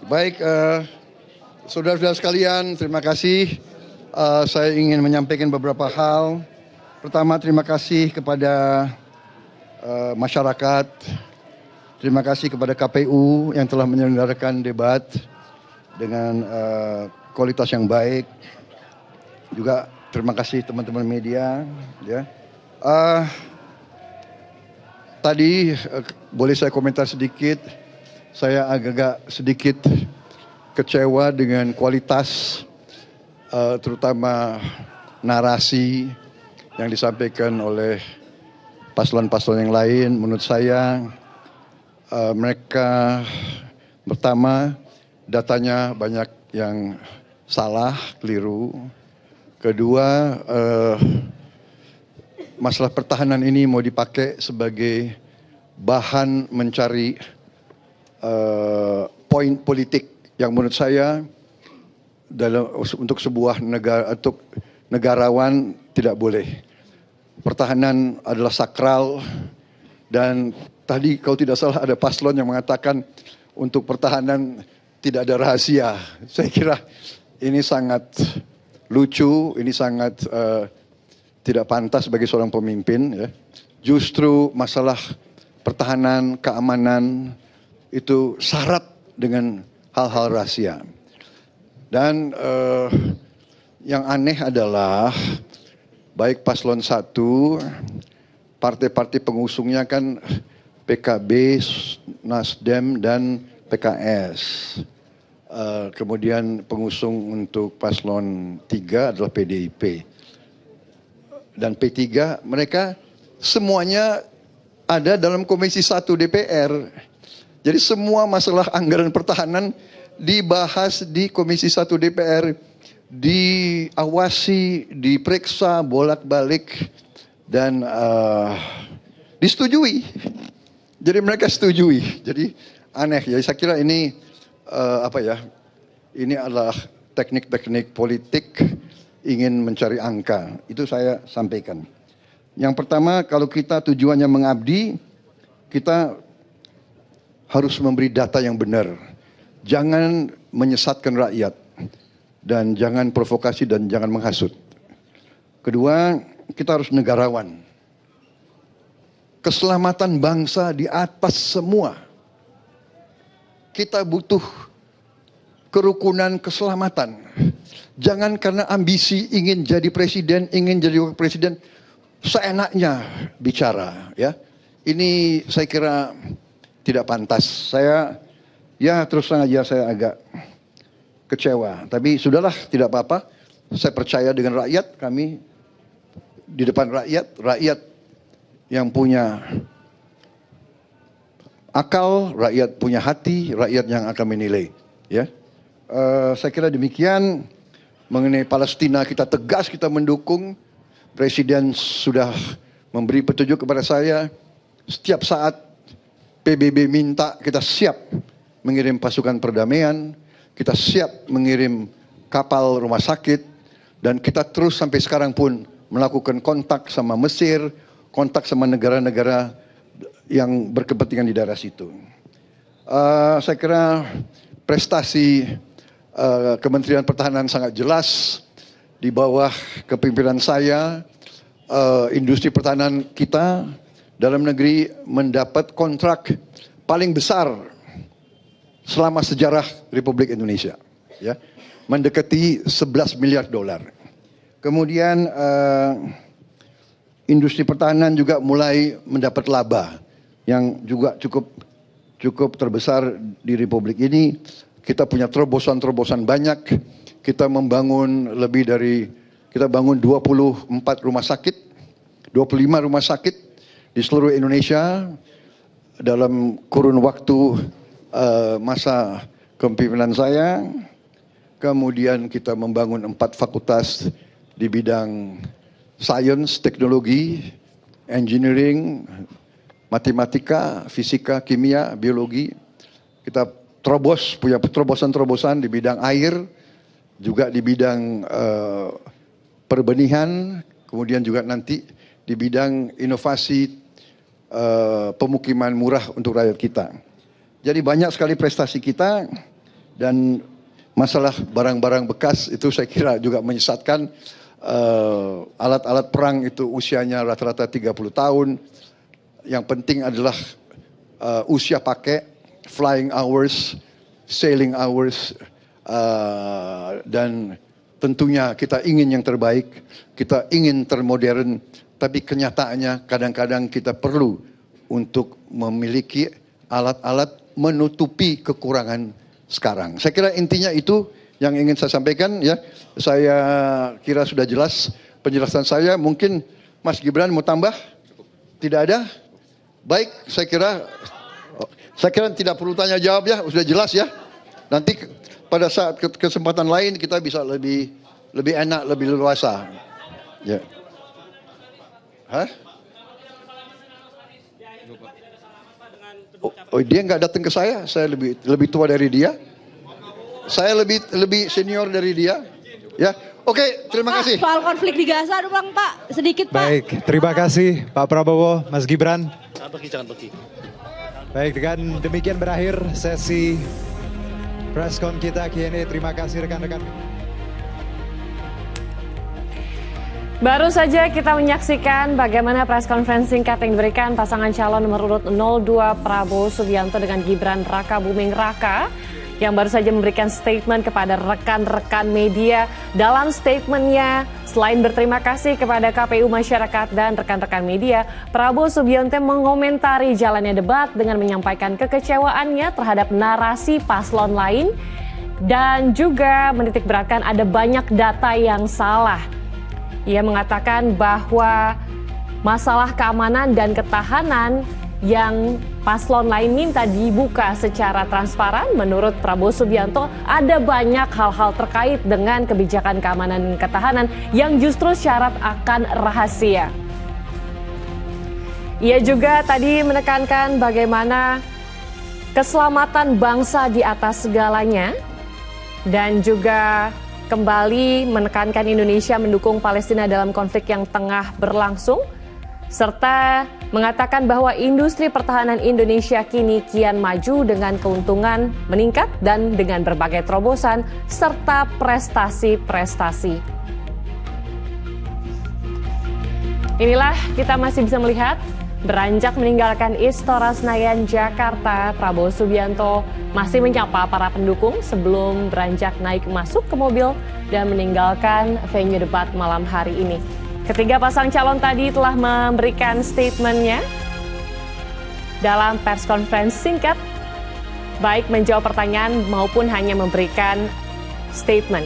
Baik, saudara-saudara sekalian, terima kasih. Saya ingin menyampaikan beberapa hal. Pertama, terima kasih kepada masyarakat. Terima kasih kepada KPU yang telah menyelenggarakan debat dengan kualitas yang baik. Juga terima kasih teman-teman media. Ya. Tadi boleh saya komentar sedikit. Saya agak sedikit kecewa dengan kualitas terutama narasi yang disampaikan oleh paslon-paslon yang lain. Menurut saya mereka pertama datanya banyak yang salah, keliru. Kedua, masalah pertahanan ini mau dipakai sebagai bahan mencari poin politik yang menurut saya untuk sebuah negara, untuk negarawan tidak boleh. Pertahanan adalah sakral dan tadi kalau tidak salah ada paslon yang mengatakan untuk pertahanan tidak ada rahasia. Saya kira ini sangat lucu, ini sangat tidak pantas bagi seorang pemimpin. Ya. Justru masalah pertahanan, keamanan itu syarat dengan hal-hal rahasia. Dan yang aneh adalah baik paslon 1, partai-partai pengusungnya kan PKB, Nasdem, dan PKS. Kemudian pengusung untuk paslon 3 adalah PDIP. Dan P3, mereka semuanya ada dalam Komisi 1 DPR. Jadi semua masalah anggaran pertahanan dibahas di Komisi 1 DPR, diawasi, diperiksa bolak-balik dan disetujui. Jadi mereka setujui. Jadi aneh ya. Saya kira ini ini adalah teknik-teknik politik ingin mencari angka. Itu saya sampaikan. Yang pertama, kalau kita tujuannya mengabdi, kita harus memberi data yang benar. Jangan menyesatkan rakyat. Dan jangan provokasi dan jangan menghasut. Kedua, kita harus negarawan. Keselamatan bangsa di atas semua. Kita butuh kerukunan keselamatan. Jangan karena ambisi ingin jadi presiden, ingin jadi wakil presiden, seenaknya bicara. Ya, ini saya kira tidak pantas. Saya terus terang aja saya agak kecewa. Tapi sudahlah, tidak apa-apa. Saya percaya dengan rakyat, kami di depan rakyat yang punya akal, rakyat punya hati, rakyat yang akan menilai. Ya, saya kira demikian. Mengenai Palestina kita tegas, kita mendukung. Presiden sudah memberi petunjuk kepada saya. Setiap saat PBB minta, kita siap mengirim pasukan perdamaian. Kita siap mengirim kapal rumah sakit. Dan kita terus sampai sekarang pun melakukan kontak sama Mesir, kontak sama negara-negara yang berkepentingan di daerah situ. Saya kira prestasi Kementerian Pertahanan sangat jelas di bawah kepemimpinan saya. Industri pertahanan kita dalam negeri mendapat kontrak paling besar selama sejarah Republik Indonesia, ya, mendekati 11 miliar dolar. Kemudian industri pertahanan juga mulai mendapat laba yang juga cukup terbesar di Republik ini. Kita punya terobosan-terobosan banyak. Kita membangun kita bangun 24 rumah sakit, 25 rumah sakit di seluruh Indonesia dalam kurun waktu masa kepemimpinan saya. Kemudian kita membangun 4 fakultas di bidang sains, teknologi, engineering, matematika, fisika, kimia, biologi. Kita punya terobosan-terobosan di bidang air, juga di bidang perbenihan, kemudian juga nanti di bidang inovasi pemukiman murah untuk rakyat kita. Jadi banyak sekali prestasi kita Dan masalah barang-barang bekas itu saya kira juga menyesatkan. Alat-alat perang itu usianya rata-rata 30 tahun. Yang penting adalah usia pakai, flying hours, sailing hours, dan tentunya kita ingin yang terbaik, kita ingin termodern, tapi kenyataannya kadang-kadang kita perlu untuk memiliki alat-alat menutupi kekurangan sekarang. Saya kira intinya itu yang ingin saya sampaikan ya. Saya kira sudah jelas penjelasan saya. Mungkin Mas Gibran mau tambah? Tidak ada? Baik, saya kira tidak perlu tanya jawab ya, sudah jelas ya. Nanti pada saat kesempatan lain kita bisa lebih enak, lebih leluasa. Ya. Hah? Oh, dia nggak datang ke saya lebih tua dari dia. Saya lebih senior dari dia. Ya, oke, terima kasih. Soal konflik di Gaza doang Pak, sedikit Pak. Baik, terima kasih Pak Prabowo, Mas Gibran. Jangan pergi. Baik, dengan demikian berakhir sesi preskon kita Q&A. Terima kasih rekan-rekan. Baru saja kita menyaksikan bagaimana press conference singkat yang diberikan pasangan calon nomor urut 02 Prabowo Subianto dengan Gibran Raka Buming Raka yang baru saja memberikan statement kepada rekan-rekan media. Dalam statementnya, selain berterima kasih kepada KPU masyarakat dan rekan-rekan media, Prabowo Subianto mengomentari jalannya debat dengan menyampaikan kekecewaannya terhadap narasi paslon lain dan juga menitikberatkan ada banyak data yang salah. Ia mengatakan bahwa masalah keamanan dan ketahanan yang paslon lain minta dibuka secara transparan, menurut Prabowo Subianto ada banyak hal-hal terkait dengan kebijakan keamanan dan ketahanan yang justru syarat akan rahasia. Ia juga tadi menekankan bagaimana keselamatan bangsa di atas segalanya dan juga kembali menekankan Indonesia mendukung Palestina dalam konflik yang tengah berlangsung, serta mengatakan bahwa industri pertahanan Indonesia kini kian maju dengan keuntungan meningkat dan dengan berbagai terobosan serta prestasi-prestasi. Inilah kita masih bisa melihat beranjak meninggalkan Istora Senayan, Jakarta, Prabowo Subianto masih menyapa para pendukung sebelum beranjak naik masuk ke mobil dan meninggalkan venue debat malam hari ini. Ketiga pasang calon tadi telah memberikan statementnya dalam press conference singkat, baik menjawab pertanyaan maupun hanya memberikan statement.